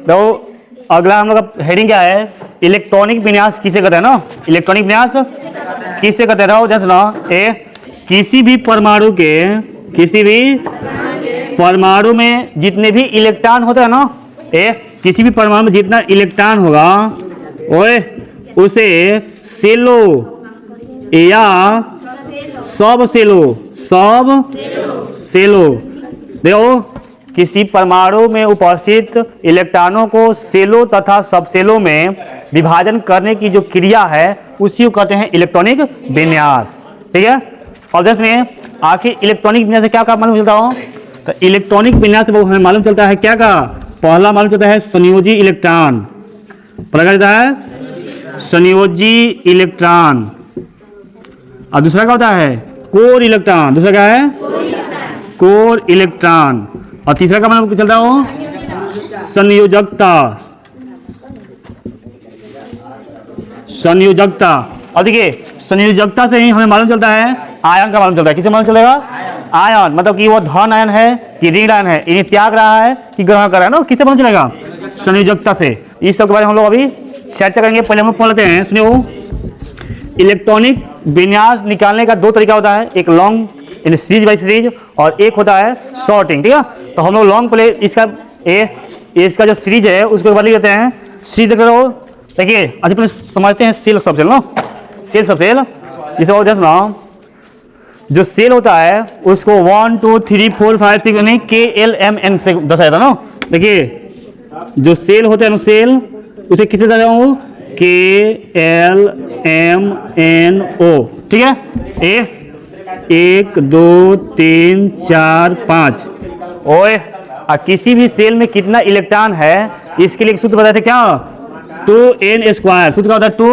तो अगला हम लोग का हेडिंग क्या है, इलेक्ट्रॉनिक विन्यास किसे कहते हैं ना, इलेक्ट्रॉनिक विन्यास किसे कहते हैं, जैसे ना किसी भी परमाणु में जितने भी इलेक्ट्रॉन होते हैं ना, किसी भी परमाणु में जितना इलेक्ट्रॉन होगा उसे सेलो या सब सेलो देखो, किसी परमाणु में उपस्थित इलेक्ट्रॉनों को सेलों तथा सब सेलों में विभाजन करने की जो क्रिया है उसी को कहते हैं इलेक्ट्रॉनिक विन्यास। ठीक है, और जैसे आखिर इलेक्ट्रॉनिक विन्यास से क्या क्या मालूम चलता हो, तो इलेक्ट्रॉनिक विन्यास से हमें मालूम चलता है क्या का, पहला मालूम चलता है संयोजी इलेक्ट्रॉन, पहला क्या होता है संयोजी इलेक्ट्रॉन, और दूसरा क्या होता है कोर इलेक्ट्रॉन, दूसरा क्या है कोर इलेक्ट्रॉन, और तीसरा का मतलब चलता है संयोजकता। और देखिए संयोजकता से ही हमें मालूम चलता है आयन का मालूम चलता है, किसे मालूम चलेगा, आयन मतलब कि वो धन आयन है कि ऋण आयन है, इन्हें त्याग रहा है कि ग्रहण कर रहा है ना, किससे मालूम चलेगा, संयोजकता से। इस सब के बारे में हम लोग अभी चर्चा करेंगे। पहले हम लोग पढ़ लेते हैं, सुनियो, इलेक्ट्रॉनिक विन्यास निकालने का दो तरीका होता है, एक लॉन्ग सीरीज बाई सीरीज और एक होता है शॉर्टिंग। ठीक है, तो हम लोग लॉन्ग पहले इसका जो सीरीज है उसको लिख लेते हैं। सीरीज देखिए अच्छा पहले समझते हैं सेल सब सेल ना, सेल सब सेल जिसे और जैसे ना जो सेल होता है उसको 1 2 3 4 5 6 यानी KLMN से दर्शाया जाता है ना। देखिए जो सेल होता है ना, सेल उसे किससे दर्शाता हूँ, KLMNO। ठीक है, 1 2 3 4 5 ओए, और किसी भी सेल में कितना इलेक्ट्रॉन है इसके लिए सूत्र बताए थे क्या, 2n स्क्वायर, सूत्र क्या होता है 2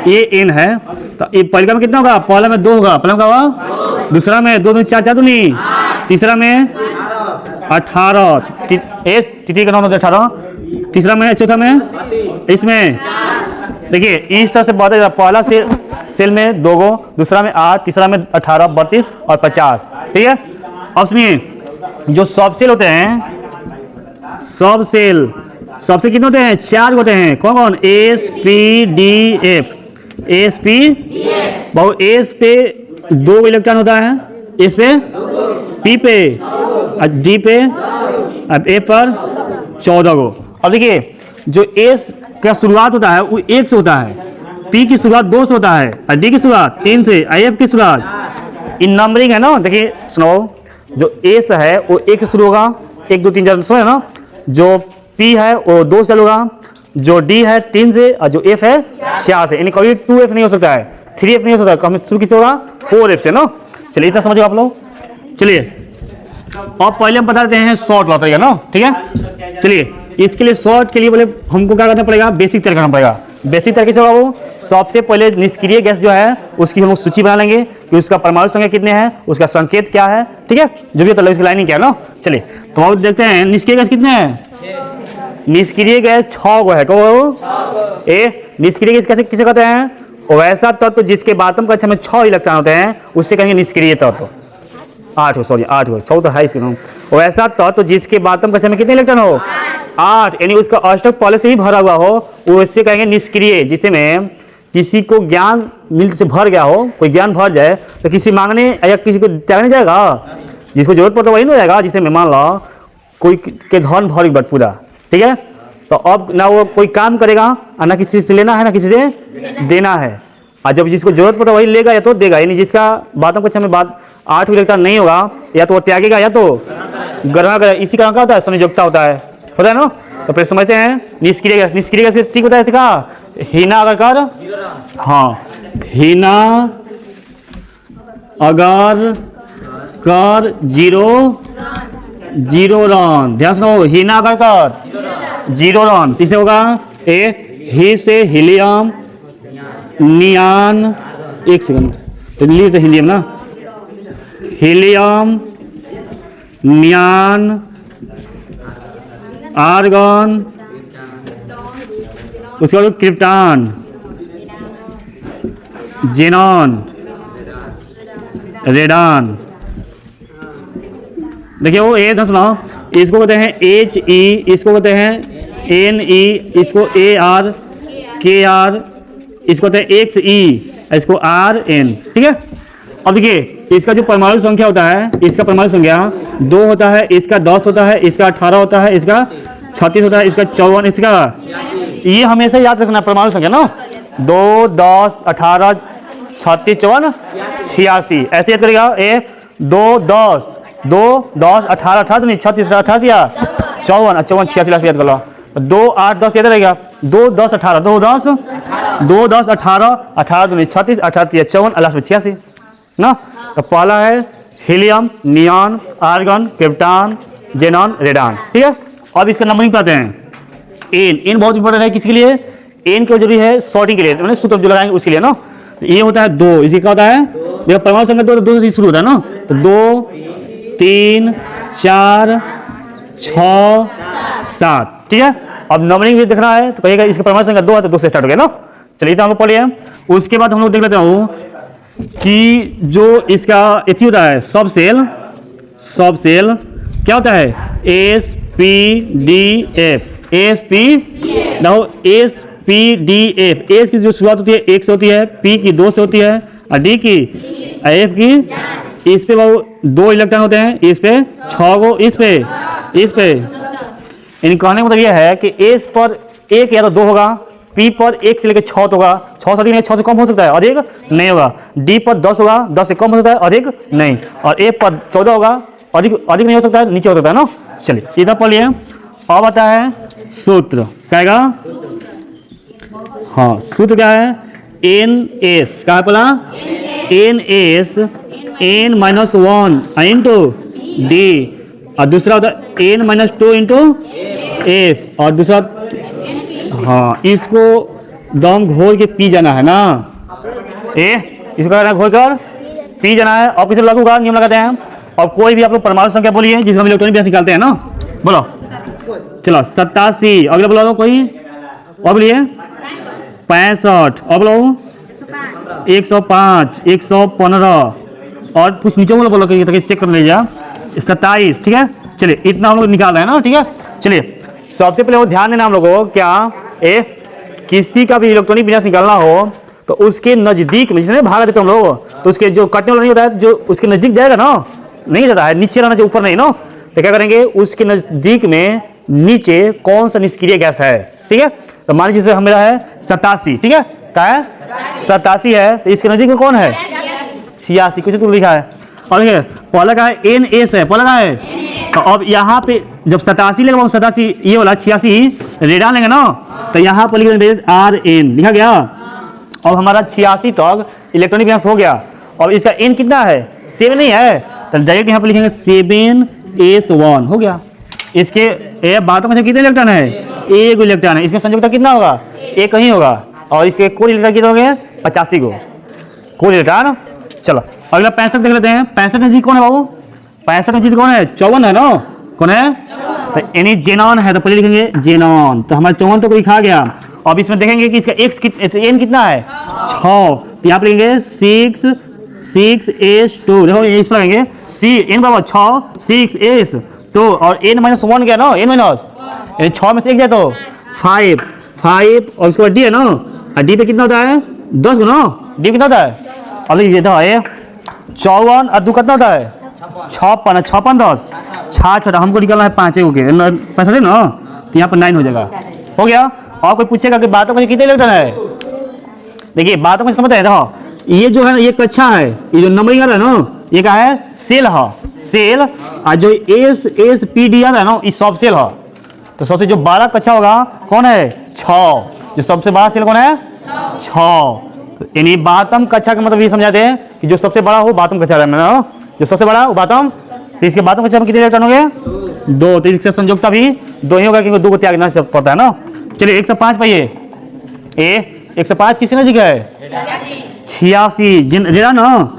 ये n है, तो ये पहले में कितना होगा, पहला में 2 होगा, पहला में क्या होगा, दूसरा में 2 2 4 4 दूनी, तीसरा में 18 तिथि का नाम होता है 18, तीसरा में, चौथा में, इसमें देखिए इस तरह से बात है, पहला सेल में 2 गो, दूसरा में 8, तीसरा में 18 32 और 50। ठीक है, अब सुनिए जो सब सेल होते हैं, सब सेल कितने होते हैं, 4 होते हैं, कौन कौन, SPDF, SP बहु S पे 2 इलेक्ट्रॉन होता है, S पे P पे D पे A पर 14 गो। अब देखिए जो S का शुरुआत होता है वो 1 से होता है, P की शुरुआत 2 से होता है, और D की शुरुआत 3 से, IF की शुरुआत इन नंबरिंग है ना। देखिए सुनो, जो S है वो 1 से शुरू होगा, 1 2 3 4 सुनो है ना, जो P है वो 2 से होगा, जो D है 3 से, और जो F है 4 से, यानी कभी 2F नहीं हो सकता है, 3F नहीं हो सकता, कभी शुरू किससे होगा, 4F से ना। चलिए इतना समझिए आप लोग। चलिए अब पहले हम बता देते हैं शॉर्ट वाला तरीका ना। ठीक है, चलिए इसके लिए शॉर्ट के लिए बोले हमको क्या करना पड़ेगा, बेसिक तरीका करना पड़ेगा। बेसिक तरीके से होगा वो, सबसे पहले निष्क्रिय गैस जो है उसकी हम लोग सूची बना लेंगे कि उसका परमाणु संख्या कितने हैं, उसका संकेत क्या है। ठीक है, जो भी होता है उसकी लाइनिंग क्या है ना। चलिए तो अब देखते हैं निष्क्रिय गैस कितने हैं, निष्क्रिय गैस 6 गो है। कहो निष्क्रिय गैस कैसे किसे कहते हैं, वैसा तत्व जिसके बातम कक्षा में 6 इलेक्ट्रॉन होते हैं उससे कहेंगे निष्क्रिय तत्व। 8 हो, सॉरी 8 हो, 6 तो है इसके नाम। वैसा तत्व जिसके बातम कक्षा में कितने इलेक्ट्रॉन हो, 8, यानी उसका अष्टक पहले से ही भरा हुआ हो, वो इससे कहेंगे निष्क्रिय। जिसे में किसी को ज्ञान मिल से भर गया हो, कोई ज्ञान भर जाए तो किसी मांगने या किसी को त्यागने जाएगा, जिसको जरूरत पड़ता वही नहीं जाएगा। जिसे में मान लो कोई के धन भर बट पूरा, ठीक है, तो अब ना वो कोई काम करेगा और ना किसी से लेना है ना किसी से देना है, और जब जिसको जरूरत पड़ता वही लेगा या तो देगा। यानी जिसका बातों कक्षा में बात 8 इलेक्ट्रॉन नहीं होगा, या तो वो त्यागेगा या तो ग्रहण करेगा। इसी का क्या होता है, संयोजकता होता है ना। तो फिर समझते हैं निष्क्रिय गैस। निष्क्रिय गैस ठीक बताया था, हीना अगर कर, हाँ हीना अगर कर 0 रन, ध्यान सुनो, हीना अगर कर 0 रन, किसे होगा, ही से हीलियम, नियान, एक सेकंड तो हीलियम ना, हीलियम, नियान, आर्गन, उसके बाद क्रिप्टॉन, जेनॉन, रेडॉन। देखिए वो ए सुनो, इसको कहते हैं HE, इसको कहते हैं NE, इसको AR, KR, इसको होता है XE, इसको RN, ठीक है। अब देखिए इसका जो परमाणु संख्या होता है, इसका परमाणु संख्या 2 होता है, इसका 10 होता है, इसका 18 होता है, इसका 36 होता है, इसका 54, इसका, ये हमेशा याद रखना परमाणु संख्या ना, 2, 10, 18, 36, 54, 86, ऐसे याद करेगा। 2, 10, 2, 10, 18, 18 तो नहीं, 36, 18 या 54, 54, 86 लास्ट याद कर लो। 2, 8, 10 याद रहेगा, 2, 10, 18, 2, 10, 2, 10, 18, 18 तो नहीं, 36, 18, 54, लास्ट में 86 ना। तो पहला है helium, neon, argon, krypton, xenon, radon, ठीक है। अब इसका नंबरिंग पाते हैं। एन बहुत इंपॉर्टेंट है, किसके लिए? एन की जरूरी है सॉर्टिंग के लिए, मैंने सूत्र जो लगाएंगे उसके लिए ना। ये होता है 2, इसके क्या होता है? देखो परमाणु संख्या 2 तो 2 से शुरू होता है ना, तो 2, 3, 4, 6, 7, ठीक है। अब नंबरिंग भी देखना है तो कहिएगा इसका परमाणु संख्या 2 है तो 2 से स्टार्ट हो गया ना। चलिए तो हम लोग पढ़ लिए। उसके बाद हम लोग देख लेते हैं कि जो इसका एथी होता है सब सेल क्या होता है? SPDF, SPDF। एस की जो शुरुआत होती है 1 से होती है, P की 2 से होती है और D की F की, इस पे वो 2 इलेक्ट्रॉन होते हैं, इस पे 6 गो, इस पे यानी कहने का मतलब यह है कि एस पर 1 या तो 2 होगा, P पर 1 से लेकर 6 होगा, 6 से कम हो सकता है, अधिक नहीं होगा। D पर 10 होगा, 10 से कम हो सकता है, अधिक नहीं। और A पर 14 होगा, अधिक नहीं हो सकता है, नीचे हो सकता है ना। चलिए इधर पढ़ लिए। अब आता है सूत्र, क्या आएगा? हाँ, सूत्र क्या है? NS, क्या है पहला? NS N-1 इंटू D, और दूसरा होता है N-2 इंटू F, और दूसरा, हाँ, इसको दम घोल के पी जाना है ना। इसको करना घोल कर पी जाना है। और किसे लागू का नियम लगाते हैं। और कोई भी आप लोग परमाणु संख्या बोलिए जिसका हम इलेक्ट्रॉनिक गैस निकालते हैं ना, बोलो। चलो 87, अगला बोलो लो कोई और बोलिए। 65, और बोलो 105, 115, और कुछ नीचे बोलो ताकि चेक कर लीजिए। 27, ठीक है। चलिए इतना हम लोग निकाल रहे हैं ना, ठीक है। चलिए सबसे पहले वो ध्यान देना हम लोगों को, क्या किसी का भी इलेक्ट्रॉनिक विन्यास निकालना हो तो उसके नजदीक में, जिसने भागा देते हम लोग, तो उसके जो कटने वाला नहीं होता है, जो उसके नजदीक जाएगा ना, नहीं जाता है, नीचे रहना चाहिए, ऊपर नहीं ना। तो क्या करेंगे, उसके नजदीक में नीचे कौन सा निष्क्रिय गैस है, ठीक है। तो मान लीजिए मेरा है 87, ठीक है, क्या है? 87 है, तो इसके नजदीक में कौन है? 86, कुछ तो लिखा है। और देखिए पहला का है NS है, पहला का है। तो अब यहाँ पे जब 87 लेंगे, 87 ये वाला 86 रेडॉन लेंगे ना, तो यहाँ पर लिखेंगे RN, लिखा गया। अब हमारा 86 तक इलेक्ट्रॉनिक विन्यास हो गया। और इसका N कितना है? 7 नहीं है, तो डायरेक्ट यहाँ पर लिखेंगे 7S1, हो गया। इसके बातों में से कितने इलेक्ट्रॉन है? एक इलेक्ट्रॉन है। इसमें संयोजकता कितना होगा? एक ही होगा। और इसके कुल इलेक्ट्रॉन कितने हो गए? 85 को कुल इलेक्ट्रॉन। चलो अगला 65 देख लेते हैं। 65 नजीक कौन है बाबू? 65 नजीक कौन है? 54 है ना, कौन है? तो यानी जेनॉन है, तो पहले लिखेंगे जेनॉन। तो हमारा 54 तो लिखा गया। अब इसमें देखेंगे कि इसका N कितना है? 6, तो यहाँ पर लिखेंगे 6S2। देखो इस पर लेंगे N बराबर 6, 6S2, और N-1 क्या ना, N- 6 में से 1 जाए तो 5, और उसके बाद D है ना, और D पे कितना होता है? 10 को ना, D कितना होता है? अब लिखिए था 54 और 2 कितना होता है? 56, 56, 10, 66, हमको निकालना है 5 के 65 ना, तो यहाँ पर 9 हो जाएगा, हो गया। और कोई पूछेगा कि बातों में कितने इलेक्ट्रॉन है? देखिए बातों में समझते हैं, देखो ये जो है ना, ये कक्षा है, ये जो नंबरिंग आ रहा है ना, ये क्या है? सेल है, सेल। और जो SPD आ रहा है ना, ये सब सेल है। तो सबसे जो बड़ा कक्षा होगा कौन है? 6। जो सबसे बड़ा सेल कौन है? 6। यानी बातम कक्षा का मतलब ये समझाते हैं कि जो सबसे बड़ा हो बातम कक्षा है, जो सबसे बड़ा हो बातम। तो इसके बातम कक्षा में कितने इलेक्ट्रॉन हो गए? 2। तो इसका संयोजकता भी 2 ही होगा, क्योंकि 2 को त्यागना पड़ता है ना। चलिए 105 पाइए। 105 किसके नजीक है? 86 रेडॉन ना,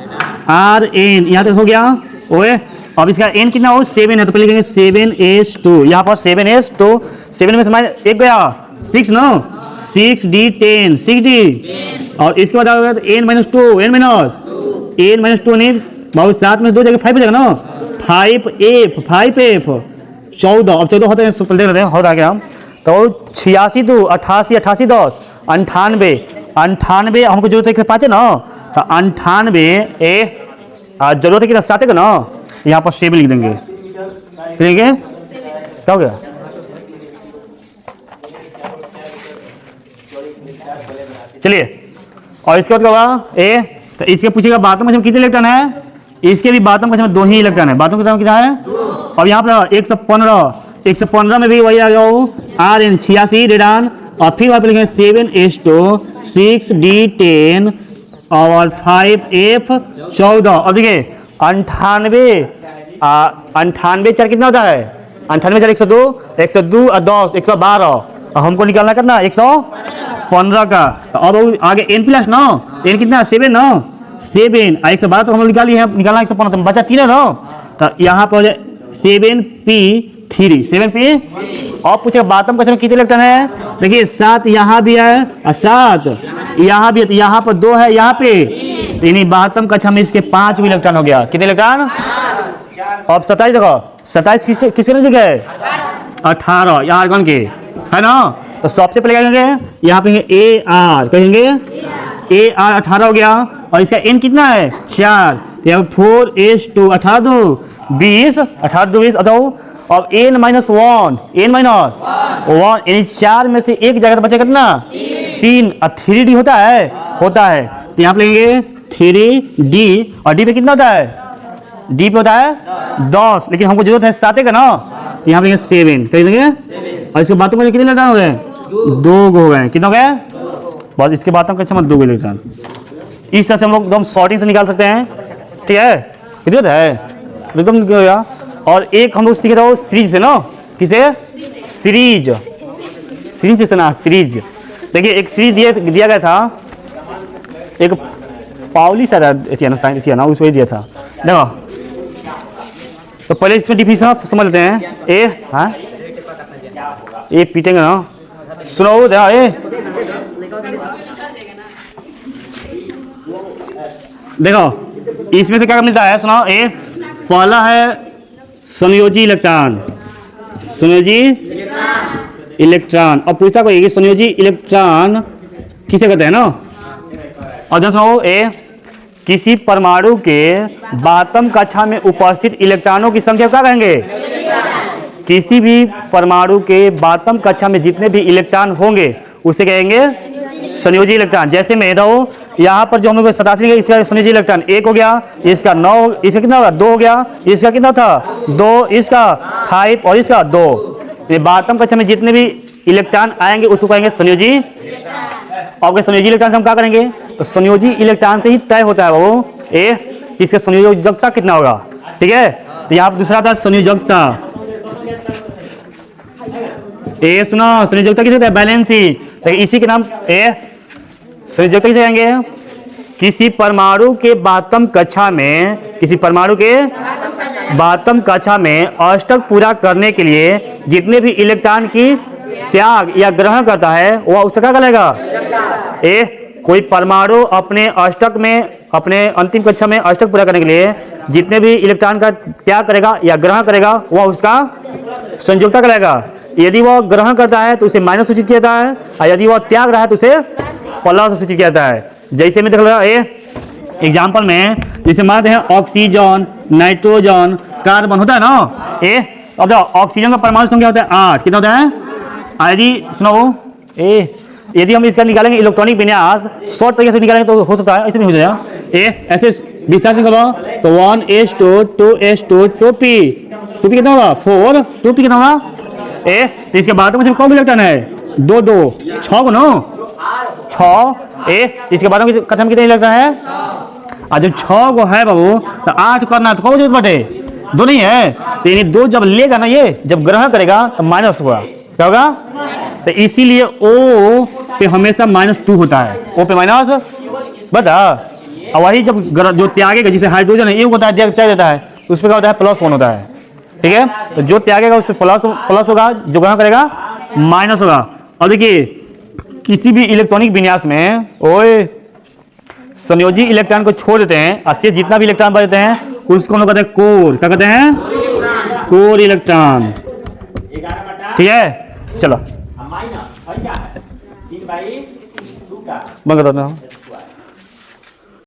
RN यहाँ तक हो गया। ओए अब इसका N कितना हो? 7 है, तो पहले लिखेंगे 7S2। यहाँ पर 7S2, 7 में से माइनस 1 गया, 6 ना, 6D10, 6D। और इसके बाद आएगा N-2, N-2 नहीं बाबू, 7 में 2 जगह 5 हो जाएगा ना, 5F, 14। अब 14 होते हैं, देख लेते हैं, हो रहा क्या? तो 86 2 88 88 10 98 98 हमको जरूरत है 5 है ना, तो 98 जरूरत है कि 7 का ना, यहाँ पर 7 लिख देंगे, ठीक है, क्या हो गया? चलिए, और इसके बाद क्या होगा? तो इसके पूछेगा बातम कक्षा में कितने इलेक्ट्रॉन है, इसके भी बातम कक्षा में 2 ही इलेक्ट्रॉन है। बातम कक्षा में कितना है? अब यहाँ पर 115 में भी वही आ गया Rn 86 रेडान, और फिर वहाँ पे लिखेंगे 7s2 6d10 और 5f 14। अब देखिए 98 चार कितना होता है? 98 चार 102 और 10 112, और हमको निकालना करना 115 का। तो अब आगे n प्लस ना, n कितना है? 7 ना, 7 112 तो हम लोग निकालना 115, तो बचा 3 है ना, तो यहाँ पर 7p3 और पूछेगा बातम कक्षा में कितने इलेक्ट्रॉन है? देखिए 7 यहाँ भी है और 7 यहाँ भी है, तो यहाँ पर 2 है, यहाँ पे तो यानी बातम कक्षा में इसके 5 इलेक्ट्रॉन हो गया। कितने इलेक्ट्रॉन? अब 27 देखो, 27 किसके जगह है? 18 यहाँ आर्गन के है ना, तो सबसे पहले क्या कहेंगे? यहाँ पे AR कहेंगे, AR 18 हो गया, और इसका n कितना है? 4, तो यहाँ 4s2 18 2 20 18 2 20 बताओ। अब n -1 यानी 4 में से एक जगह बचेगा कितना? 3, और 3d होता है तो यहाँ पे लेंगे 3d, और d पे कितना होता है? d पे होता है 10, लेकिन हमको जरूरत है 7 का ना, तो यहाँ पे लेंगे 7 कह देंगे। और इसके बाद कितने इलेक्ट्रॉन हो गए? 2 हो गए। कितना हो गए? बस इसके बाद कक्षा में 2 इलेक्ट्रॉन। इस तरह से हम लोग एकदम शॉर्टिंग से निकाल सकते हैं, ठीक है, कितना है एकदम निकल गया। और एक हम लोग सीख रहे हो सीरीज से ना, किसे? सीरीज से ना, सीरीज। देखिए एक सीरीज दिया गया था, एक पाउली सर साइंस ना, उसको दिया था। देखो तो पहले इसमें डिफिनेशन समझ लेते हैं। हाँ ये पीटेंगे ना, सुनो देखो इसमें से क्या मिलता है, सुनाओ। पहला है संयोजी इलेक्ट्रॉन, और पूछता कोई संयोजी इलेक्ट्रॉन किसे कहते हैं ना। और ध्यान सुनो, किसी परमाणु के बातम कक्षा में उपस्थित इलेक्ट्रॉनों की संख्या क्या कहेंगे? किसी भी परमाणु के बातम कक्षा में जितने भी इलेक्ट्रॉन होंगे उसे कहेंगे संयोजी इलेक्ट्रॉन। जैसे मैं दो यहाँ पर जो हम लोग 87 है, इसका संयोजी इलेक्ट्रॉन 1 हो गया, इसका 9, इसका कितना होगा? 2 हो गया, इसका कितना था? 2, इसका 5 और इसका 2। ये बातम कक्षा में जितने भी इलेक्ट्रॉन आएंगे उसको कहेंगे संयोजी। और संयोजी इलेक्ट्रॉन से हम क्या करेंगे? तो संयोजी इलेक्ट्रॉन से ही तय होता है वो इसका संयोजकता कितना होगा, ठीक है। तो यहाँ पर दूसरा था संयोजकता। सुनो संयोजकता किसे कहते हैं? बैलेंसी। तो इसी के नाम संयोजकता किसे कहेंगे? किसी परमाणु के बातम कक्षा में, कक्षा में अष्टक पूरा करने के लिए जितने भी इलेक्ट्रॉन की त्याग या ग्रहण करता है वह उसका क्या कहलाएगा? कोई परमाणु अपने अष्टक में, अपने अंतिम कक्षा में अष्टक पूरा करने के लिए जितने भी इलेक्ट्रॉन का त्याग करेगा या ग्रहण करेगा वह उसका संयोजकता कहलाएगा। यदि वह ग्रहण करता है तो उसे माइनस सूचित किया जाता है, और यदि वह त्याग रहा है तो उसे प्लस सूचित किया जाता है। जैसे में देख लो एग्जाम्पल में, जैसे मानते हैं ऑक्सीजन, नाइट्रोजन, कार्बन होता है ना। अब देखो ऑक्सीजन का परमाणु संख्या होता है 8, कितना होता है? यदि सुनो यदि हम इसका निकालेंगे इलेक्ट्रॉनिक विन्यास शॉर्ट तरीके से निकालेंगे तो हो सकता है ऐसे नहीं हो जाएगा। ऐसे विस्तार से करो तो 1s2 2s2 2p कितना होगा? 4 2p कितना होगा? तो इसके बाद मुझे कौन इलेक्ट्रॉन है? 2 2 6 को ना 6। इसके बाद कक्षा में कितने इलेक्ट्रॉन है? और जब 6 को है बाबू तो 8 करना तो कौन जरूरत बटे? 2 नहीं है, तो यानी 2 जब लेगा ना, ये जब ग्रहण करेगा तो माइनस होगा, क्या होगा? तो इसीलिए O पे हमेशा -2 होता है, O पे माइनस बता। और वही जब जो त्यागेगा, जिसे हाइड्रोजन है ये होता है, त्याग देता है, उस पर क्या होता है? +1 होता है, ठीक है। तो जो त्यागेगा उस पर प्लस होगा, जो ग्रहण करेगा माइनस होगा। और देखिए किसी भी इलेक्ट्रॉनिक विन्यास में संयोजी इलेक्ट्रॉन को छोड़ देते हैं, और शेष जितना भी इलेक्ट्रॉन बचते हैं उसको हम लोग कहते हैं कोर। क्या कहते हैं? कोर इलेक्ट्रॉन, ठीक है। चलो माइनस भाई क्या है 3/2 का बंद कर देता हूँ।